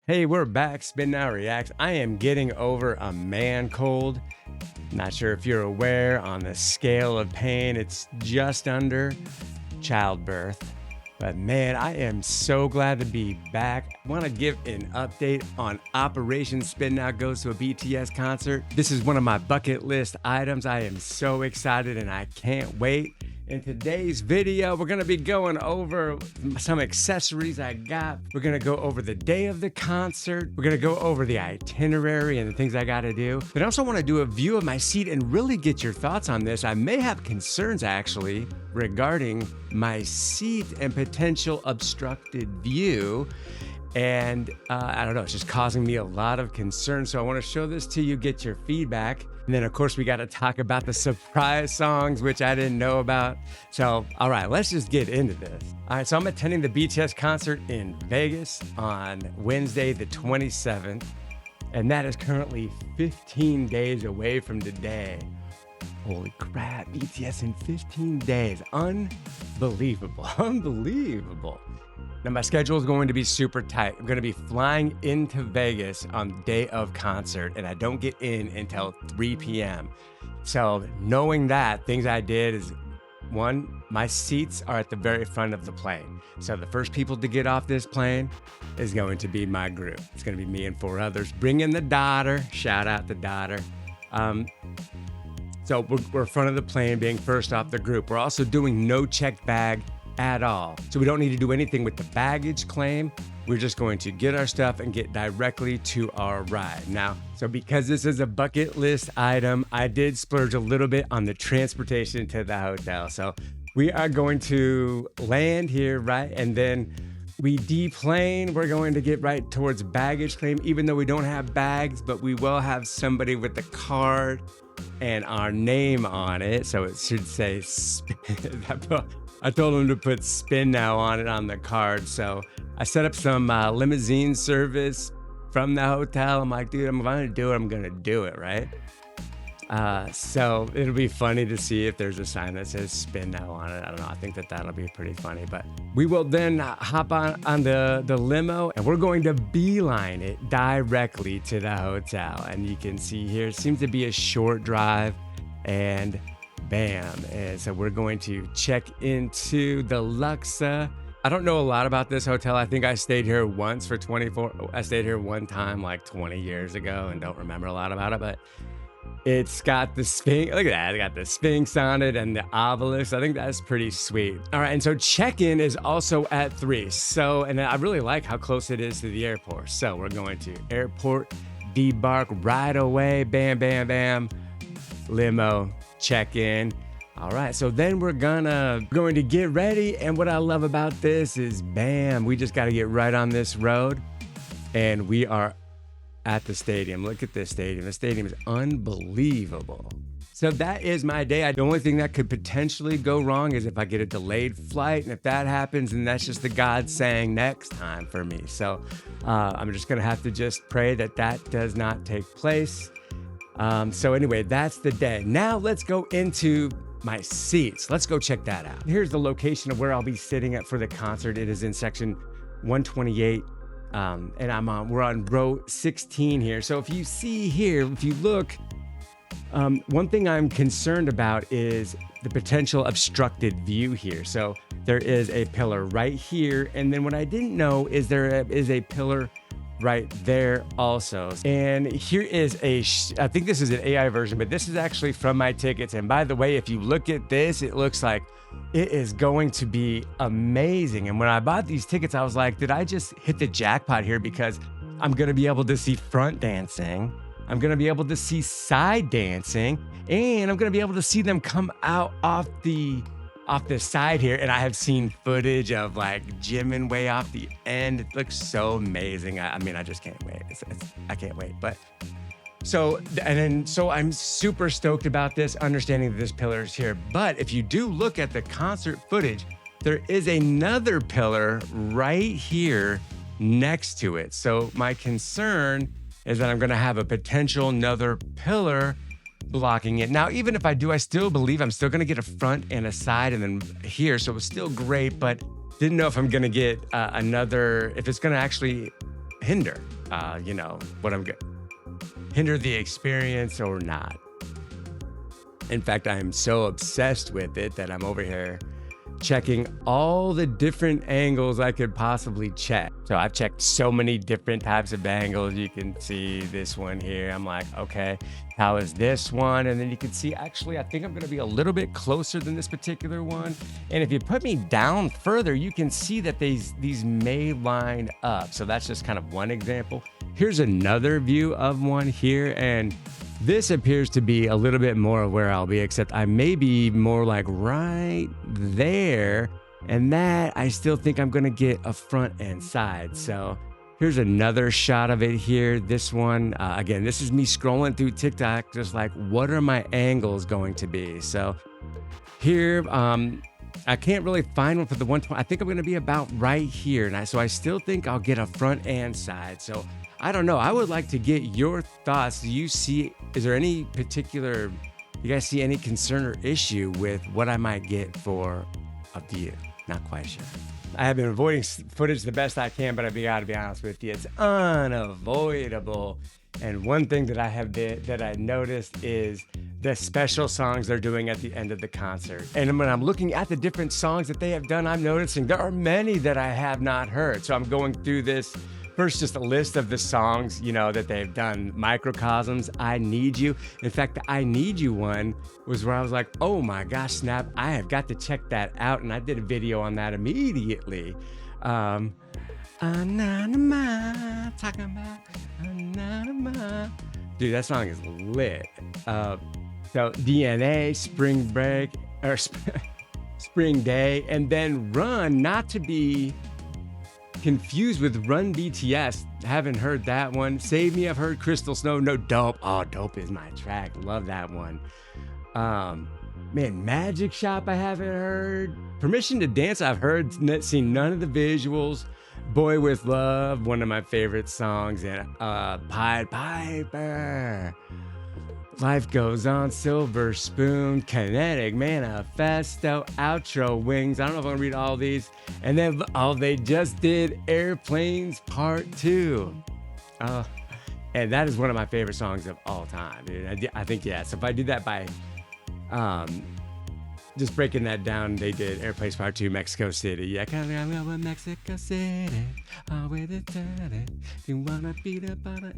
Hey, we're back. Spin Now Reacts. I am getting over a man cold. Not sure if you're aware on the scale of pain, it's just under childbirth. But man, I am so glad to be back. I want to give an update on Operation Spinnow Goes to a BTS concert. This is one of my bucket list items. I am so excited and I can't wait. In today's video, we're gonna be going over some accessories I got. We're gonna go over the day of the concert. We're gonna go over the itinerary and the things I gotta do. But I also wanna do a view of my seat and really get your thoughts on this. I may have concerns actually regarding my seat and potential obstructed view. And I don't know, it's just causing me a lot of concern. So I wanna show this to you, get your feedback. And then of course we got to talk about the surprise songs, which I didn't know about. So, all right, let's just get into this. All right, so I'm attending the BTS concert in Vegas on Wednesday, the 27th. And that is currently 15 days away from today. Holy crap, BTS in 15 days. Unbelievable, unbelievable. Now my schedule is going to be super tight. I'm going to be flying into Vegas on the day of concert and I don't get in until 3 p.m. So knowing that, things I did is, one, my seats are at the very front of the plane. So the first people to get off this plane is going to be my group. It's going to be me and 4 others. Bring in the daughter, shout out the daughter. So we're front of the plane being first off the group. We're also doing no checked bag at all. So we don't need to do anything with the baggage claim. We're just going to get our stuff and get directly to our ride. Now, so because this is a bucket list item, I did splurge a little bit on the transportation to the hotel. So we are going to land here, right? And then we deplane. We're going to get right towards baggage claim, even though we don't have bags, but we will have somebody with the card and our name on it. So it should say, I told him to put Spin Now on it on the card. So I set up some limousine service from the hotel. I'm like, dude, if I'm gonna do it, I'm gonna do it, right? So it'll be funny to see if there's a sign that says Spin Now on it. I don't know. I think that'll be pretty funny. But we will then hop on the limo and we're going to beeline it directly to the hotel. And you can see here, it seems to be a short drive and bam. And so we're going to check into the Luxa. I don't know a lot about this hotel. I think I stayed here once for 24. I stayed here one time like 20 years ago and don't remember a lot about it, but it's got the Sphinx. Look at that. It got the Sphinx on it and the obelisk. I think that's pretty sweet. All right. And so check-in is also at 3. So, and I really like how close it is to the airport. So we're going to airport, debark right away. Bam, bam, bam. Limo, check in. All right, so then we're going to get ready. And what I love about this is, bam, we just got to get right on this road. And we are at the stadium. Look at this stadium. The stadium is unbelievable. So that is my day. The only thing that could potentially go wrong is if I get a delayed flight. And if that happens, then that's just the God saying next time for me. So I'm just going to have to just pray that that does not take place. So anyway, that's the day. Now let's go into my seats. Let's go check that out. Here's the location of where I'll be sitting at for the concert. It is in section 128. And we're on row 16 here. So if you see here, if you look, one thing I'm concerned about is the potential obstructed view here. So there is a pillar right here. And then what I didn't know is there is a pillar right there also. And here is I think this is an AI version, but this is actually from my tickets. And by the way, if you look at this, it looks like it is going to be amazing. And when I bought these tickets, I was like, did I just hit the jackpot here? Because I'm going to be able to see front dancing. I'm going to be able to see side dancing, and I'm going to be able to see them come out off the side here. And I have seen footage of like jimming way off the end. It looks so amazing. I mean, I just can't wait. I can't wait. But so I'm super stoked about this, understanding that this pillar is here. But if you do look at the concert footage, there is another pillar right here next to it. So my concern is that I'm going to have a potential another pillar blocking it. Now, even if I do, I still believe I'm still going to get a front and a side and then here. So it was still great, but didn't know if I'm going to get if it's going to actually hinder, what I'm going hinder the experience or not. In fact, I am so obsessed with it that I'm over here checking all the different angles I could possibly check. So I've checked so many different types of angles. You can see this one here. I'm like, okay, how is this one? And then you can see, actually, I think I'm gonna be a little bit closer than this particular one. And if you put me down further, you can see that these may line up. So that's just kind of one example. Here's another view of one here. And this appears to be a little bit more of where I'll be, except I may be more like right there. And that I still think I'm gonna get a front and side. So here's another shot of it here. This one, again, this is me scrolling through TikTok, just like, what are my angles going to be? So here, I can't really find one for the 120. I think I'm gonna be about right here. And so I still think I'll get a front and side. So I don't know. I would like to get your thoughts. Do you see, is there any particular, you guys see any concern or issue with what I might get for a view? Not quite sure. I have been avoiding footage the best I can, but I gotta be honest with you, it's unavoidable. And one thing that I noticed is the special songs they're doing at the end of the concert. And when I'm looking at the different songs that they have done, I'm noticing there are many that I have not heard. So I'm going through this. First, just a list of the songs, that they've done. Microcosms, I Need You. In fact, the I Need You one was where I was like, oh my gosh, snap, I have got to check that out. And I did a video on that immediately. Talking about dude, that song is lit. So DNA, Spring Break, or Spring Day, and then Run, not to be confused with Run BTS. Haven't heard that one. Save Me, I've heard. Crystal Snow, no. Dope. Oh, Dope is my track. Love that one. Man, Magic Shop I haven't heard. Permission to Dance I've heard, seen none of the visuals. Boy with Love, one of my favorite songs. And Pied Piper. Life Goes On, Silver Spoon, Kinetic, Manifesto, Outro, Wings. I don't know if I'm gonna read all these. And then, they just did Airplanes Part 2. And that is one of my favorite songs of all time, dude. I think, yeah. So if I do that by just breaking that down, they did Airplanes Part 2, Mexico City. Yeah, kind of with Mexico City. All with it, you wanna beat up on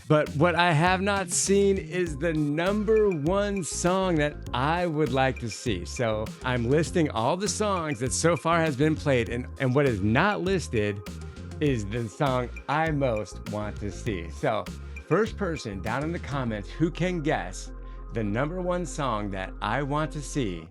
But what I have not seen is the number one song that I would like to see. So I'm listing all the songs that so far has been played, and what is not listed is the song I most want to see. So first person down in the comments who can guess the number one song that I want to see,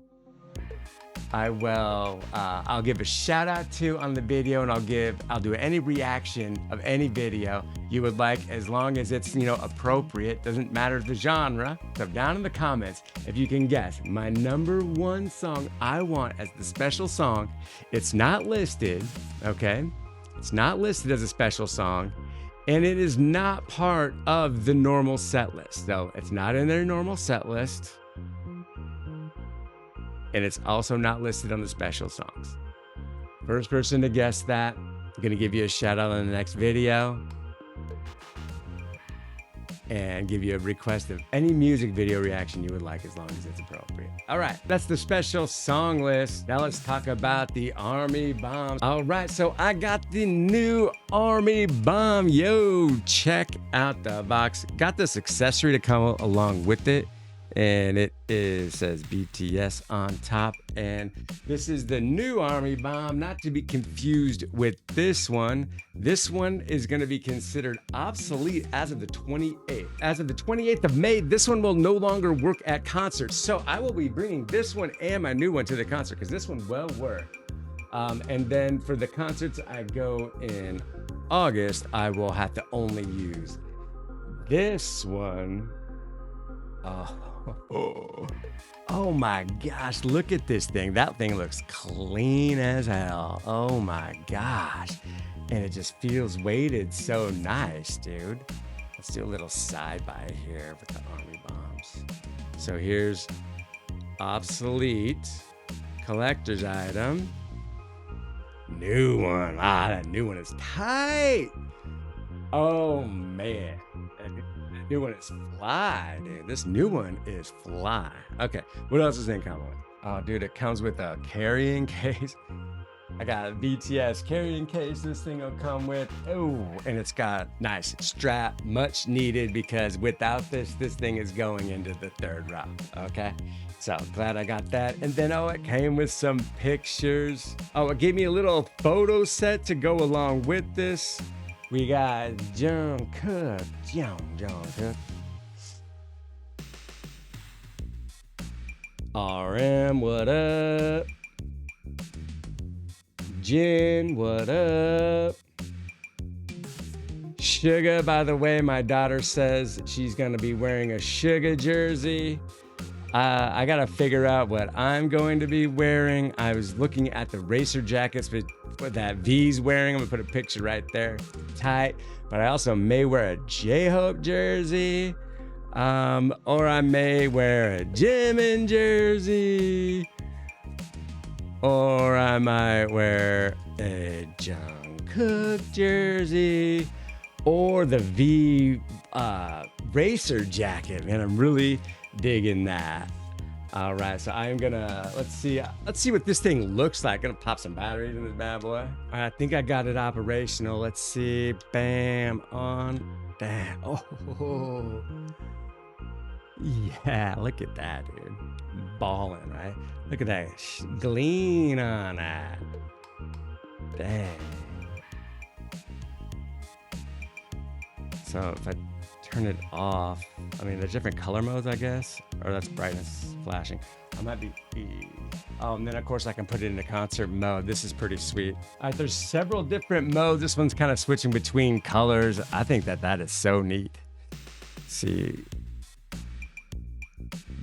I'll give a shout out to on the video, and I'll do any reaction of any video you would like, as long as it's, appropriate. Doesn't matter the genre. So down in the comments, if you can guess my number one song I want as the special song, it's not listed, okay? It's not listed as a special song. And it is not part of the normal set list. So it's not in their normal set list. And it's also not listed on the special songs. First person to guess that, I'm gonna give you a shout out in the next video. And give you a request of any music video reaction you would like, as long as it's appropriate. All right, that's the special song list. Now let's talk about the Army Bomb. All right, so I got the new Army Bomb. Yo, check out the box. Got this accessory to come along with it. And it says BTS on top. And this is the new Army Bomb, not to be confused with this one. This one is going to be considered obsolete as of the 28th. As of the 28th of May, this one will no longer work at concerts. So I will be bringing this one and my new one to the concert, because this one will work. And then for the concerts I go in August, I will have to only use this one. Oh my gosh, look at this thing. That thing looks clean as hell. Oh my gosh. And it just feels weighted so nice, dude. Let's do a little side by here with the Army Bombs. So here's obsolete collector's item. New one. Ah, that new one is tight. Oh man. That new one is fly, dude. This new one is fly. Okay. What else is in common with? Oh, dude, it comes with a carrying case. I got a BTS carrying case this thing will come with. Oh, and it's got nice strap, much needed because without this thing is going into the third round. Okay. So glad I got that. And then, oh, it came with some pictures. Oh, it gave me a little photo set to go along with this. We got Jungkook. Jungkook. RM, what up? Jin, what up? Suga, by the way, my daughter says she's gonna be wearing a Suga jersey. I gotta figure out what I'm going to be wearing. I was looking at the racer jackets with that V's wearing. I'm gonna put a picture right there. Tight. But I also may wear a J-Hope jersey. Or I may wear a Jimin jersey. Or I might wear a Jungkook jersey. Or the V racer jacket. Man, I'm really digging that. All right, so I am gonna, let's see what this thing looks like. Gonna pop some batteries in this bad boy. All right, I think I got it operational. Let's see, bam, on, bam. Oh, yeah, look at that, dude. Balling, right? Look at that gleam on that. Dang. So if I turn it off, I mean, there's different color modes, I guess, or that's brightness flashing. I might be, oh, and then of course I can put it into concert mode. This is pretty sweet. All right, there's several different modes. This one's kind of switching between colors. I think that is so neat. Let's see.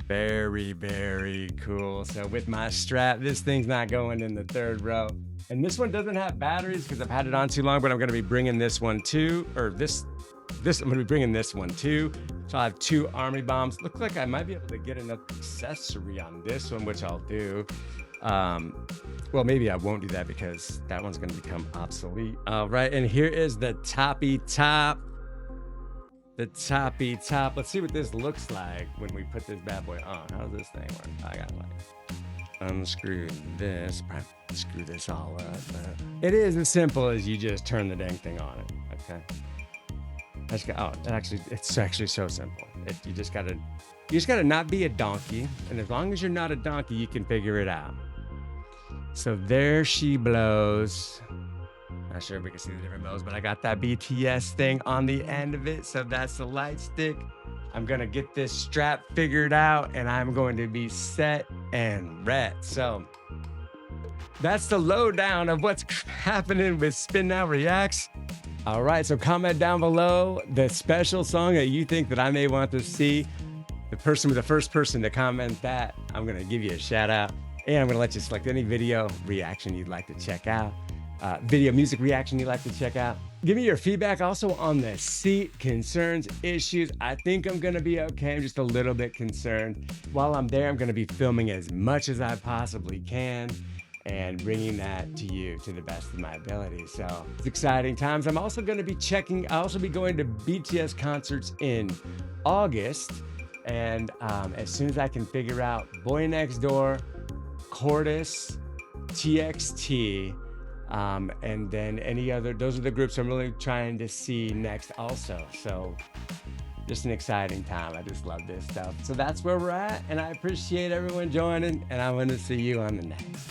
Very, very cool. So with my strap, this thing's not going in the third row. And this one doesn't have batteries because I've had it on too long, but I'm gonna be bringing this one too, or this, I'm gonna be bringing this one too. So I have 2 army bombs. Looks like I might be able to get another accessory on this one, which I'll do. Well, maybe I won't do that because that one's gonna become obsolete. All right, and here is the toppy top. The toppy top. Let's see what this looks like when we put this bad boy on. How does this thing work? I gotta like unscrew this, screw this all up. It is as simple as you just turn the dang thing on it. Okay. It's actually so simple. You just gotta not be a donkey, and as long as you're not a donkey, you can figure it out. So there she blows. Not sure if we can see the different modes, but I got that BTS thing on the end of it, so that's the light stick. I'm gonna get this strap figured out, and I'm going to be set and red. So that's the lowdown of what's happening with Spinnow Reacts. All right, so comment down below the special song that you think that I may want to see. The first person to comment that, I'm gonna give you a shout out, and I'm gonna let you select any video reaction you'd like to check out. Video music reaction you'd like to check out. Give me your feedback also on the seat, concerns, issues. I think I'm gonna be okay. I'm just a little bit concerned. While I'm there, I'm gonna be filming as much as I possibly can and bringing that to you to the best of my ability. So it's exciting times. I'll also be going to BTS concerts in August. And as soon as I can figure out Boy Next Door, Cordis, TXT, and then any other, those are the groups I'm really trying to see next also. So just an exciting time. I just love this stuff. So that's where we're at, and I appreciate everyone joining, and I want to see you on the next.